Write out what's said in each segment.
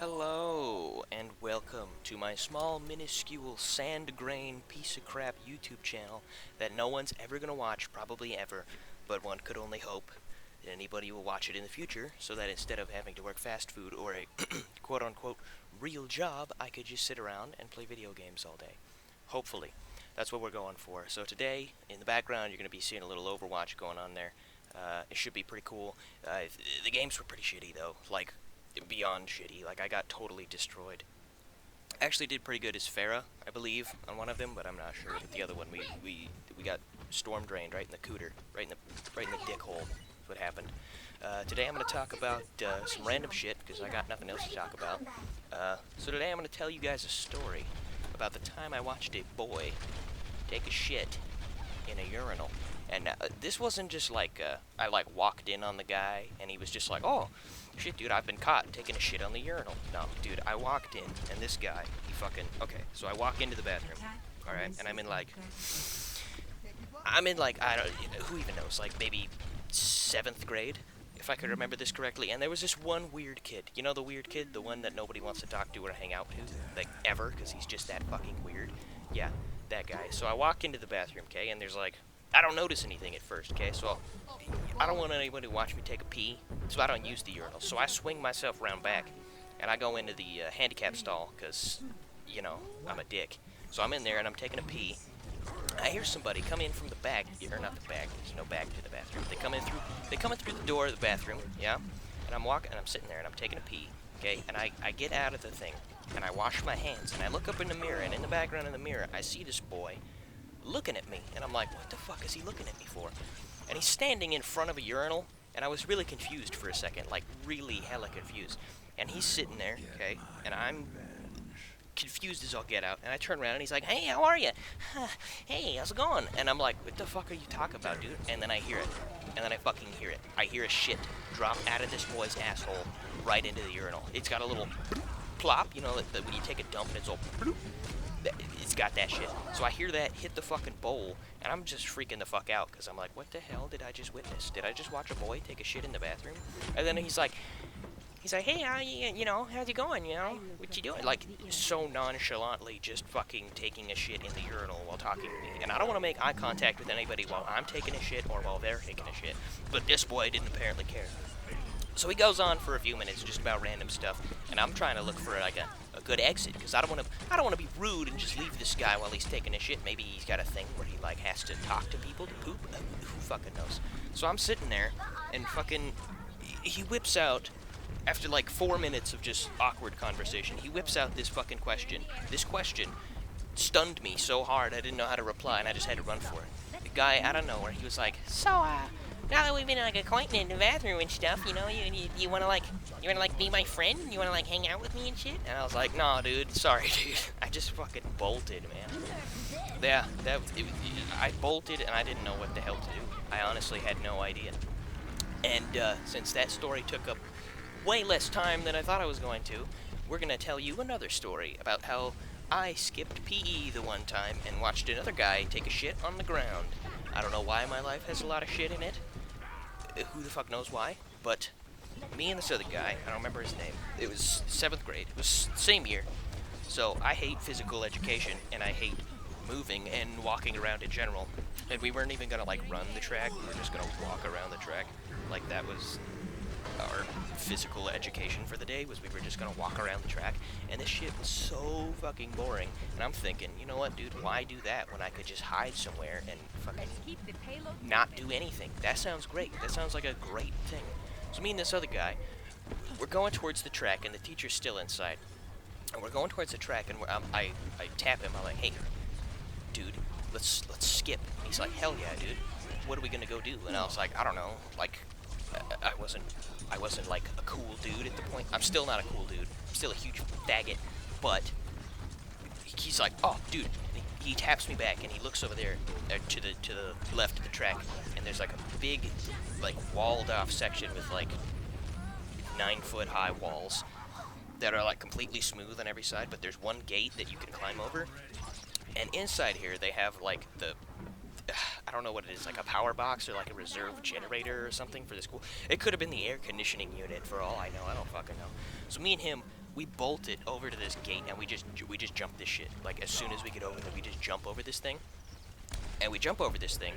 Hello, and welcome to my small, minuscule, sand grain piece of crap YouTube channel that no one's ever gonna watch, probably ever, but one could only hope that anybody will watch it in the future, so that instead of having to work fast food or a quote unquote real job, I could just sit around and play video games all day. Hopefully. That's what we're going for. So today, in the background, you're gonna be seeing a little Overwatch going on there. It should be pretty cool. The games were pretty shitty though, like beyond shitty. Like I got totally destroyed. Actually, did pretty good as Farah, I believe, on one of them, but I'm not sure. But the other one, we got storm drained right in the cooter, right in the dick hole. That's what happened. Today I'm going to talk about some random shit because I got nothing else to talk about. So today I'm going to tell you guys a story about the time I watched a boy take a shit in a urinal. And this wasn't just like I like walked in on the guy and he was just like, oh shit, dude, I've been caught taking a shit on the urinal. No, dude, I walked in and this guy, he fucking okay. So I walk into the bathroom, all right, and I'm in like I don't who even knows, like maybe 7th grade, if I could remember this correctly. And there was this one weird kid. You know the weird kid, the one that nobody wants to talk to or hang out to, like ever, because he's just that fucking weird. Yeah, that guy. So I walk into the bathroom, okay, and there's like I don't notice anything at first, okay? So I don't want anybody to watch me take a pee, so I don't use the urinal. So I swing myself around back, and I go into the handicap stall, because, you know, I'm a dick. So I'm in there, and I'm taking a pee. I hear somebody come in from the back, or not the back, there's no back to the bathroom. They come in through the door of the bathroom, yeah? And I'm walking, and I'm sitting there, and I'm taking a pee, okay? And I get out of the thing, and I wash my hands, and I look up in the mirror, and in the background of the mirror, I see this boy looking at me, and I'm like, what the fuck is he looking at me for? And he's standing in front of a urinal, and I was really confused for a second, like really hella confused. And he's sitting there, okay, and I'm confused as all get out, and I turn around and he's like, hey, how are you? Hey, how's it going? And I'm like, what the fuck are you talking about, dude? And then I hear it, and then I fucking hear it. I hear a shit drop out of this boy's asshole right into the urinal. It's got a little plop, you know, when you take a dump and it's all it's got that shit. So I hear that hit the fucking bowl, and I'm just freaking the fuck out, because I'm like, what the hell did I just witness? Did I just watch a boy take a shit in the bathroom? And then he's like, hey, how you know, how's it going, you know? What you doing? Like, so nonchalantly just fucking taking a shit in the urinal while talking to me. And I don't want to make eye contact with anybody while I'm taking a shit or while they're taking a shit. But this boy didn't apparently care. So he goes on for a few minutes just about random stuff, and I'm trying to look for like a good exit, because I don't want to be rude and just leave this guy while he's taking a shit. Maybe he's got a thing where he like has to talk to people to poop. Who fucking knows? So I'm sitting there, and fucking he whips out, after like 4 minutes of just awkward conversation, he whips out this fucking question. This question stunned me so hard I didn't know how to reply, and I just had to run for it. The guy out of nowhere, he was like, so now that we've been like acquainted in the bathroom and stuff, you know, you wanna be my friend? You wanna like hang out with me and shit? And I was like, nah, dude, sorry, dude. I just fucking bolted, man. Yeah, I bolted and I didn't know what the hell to do. I honestly had no idea. And since that story took up way less time than I thought I was going to, we're gonna tell you another story about how I skipped PE the one time and watched another guy take a shit on the ground. I don't know why my life has a lot of shit in it. Who the fuck knows why? But me and this other guy, I don't remember his name. It was 7th grade. It was same year. So I hate physical education, and I hate moving and walking around in general. And we weren't even gonna like run the track. We were just gonna walk around the track. Like that was our physical education for the day, was we were just gonna walk around the track. And this shit was so fucking boring. And I'm thinking, you know what, dude, why do that when I could just hide somewhere and fucking not do anything? That sounds great. That sounds like a great thing. So me and this other guy, we're going towards the track, and the teacher's still inside. And we're going towards the track, and I tap him. I'm like, hey, dude, let's skip. And he's like, hell yeah, dude. What are we gonna go do? And I was like, I don't know. Like, I wasn't like a cool dude at the point. I'm still not a cool dude. I'm still a huge faggot. But he's like, oh, dude. He taps me back, and he looks over there to the left of the track, and there's like a big, like walled off section with like 9-foot high walls that are like completely smooth on every side, but there's one gate that you can climb over. And inside here they have like I don't know what it is, like a power box or like a reserve generator or something for the school. It could have been the air conditioning unit for all I know. I don't fucking know. So me and him, we bolted over to this gate, and we just jumped this shit. Like, as soon as we get over there, we just jump over this thing. And we jump over this thing,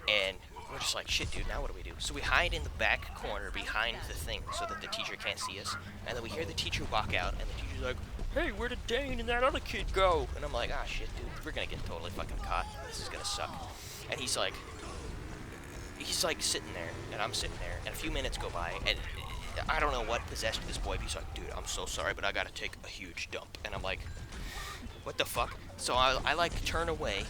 and we're just like, shit, dude, now what do we do? So we hide in the back corner behind the thing so that the teacher can't see us. And then we hear the teacher walk out, and the teacher's like, hey, where did Dane and that other kid go? And I'm like, ah, shit, dude, we're gonna get totally fucking caught. This is gonna suck. And he's like sitting there, and I'm sitting there, and a few minutes go by, and I don't know what possessed this boy, but he's like, dude, I'm so sorry, but I gotta take a huge dump. And I'm like, what the fuck? So I like turn away,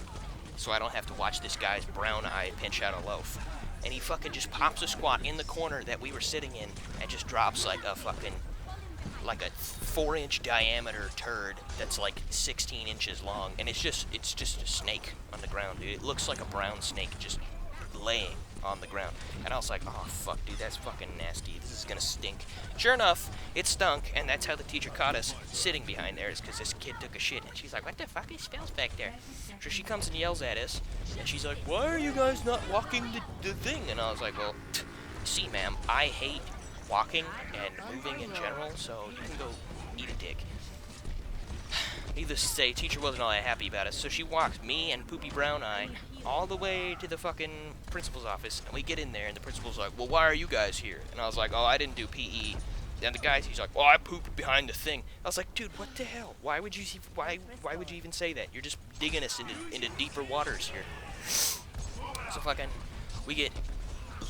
so I don't have to watch this guy's brown eye pinch out a loaf. And he fucking just pops a squat in the corner that we were sitting in and just drops like a fucking, like a 4-inch diameter turd that's like 16 inches long. And it's just a snake on the ground, dude. It looks like a brown snake just laying on the ground. And I was like, oh fuck, dude, that's fucking nasty. This is gonna stink. Sure enough, it stunk, and that's how the teacher caught us sitting behind there, is because this kid took a shit, and she's like, what the fuck, it smells back there? So she comes and yells at us, and she's like, why are you guys not walking the thing? And I was like, well, see, ma'am, I hate walking and moving in general, so you can go eat a dick. Needless to say, teacher wasn't all that happy about it, so she walked me and Poopy Brown Eye all the way to the fucking principal's office, and we get in there, and the principal's like, well, why are you guys here? And I was like, oh, I didn't do PE. And the guy, he's like, well, I pooped behind the thing. I was like, dude, what the hell? Why would you even say that? You're just digging us into deeper waters here. So fucking, we get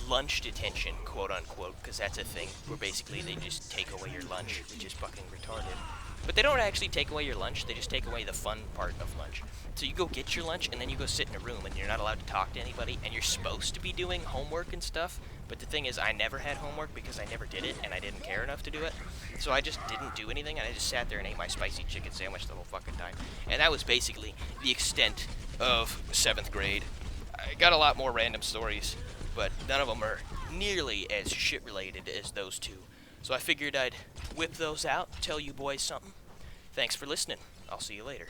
lunch detention, quote unquote, because that's a thing, where basically they just take away your lunch, which is fucking retarded. But they don't actually take away your lunch, they just take away the fun part of lunch. So you go get your lunch, and then you go sit in a room, and you're not allowed to talk to anybody, and you're supposed to be doing homework and stuff, but the thing is, I never had homework because I never did it, and I didn't care enough to do it. So I just didn't do anything, and I just sat there and ate my spicy chicken sandwich the whole fucking time. And that was basically the extent of 7th grade. I got a lot more random stories, but none of them are nearly as shit-related as those two. So I figured I'd whip those out, tell you boys something. Thanks for listening. I'll see you later.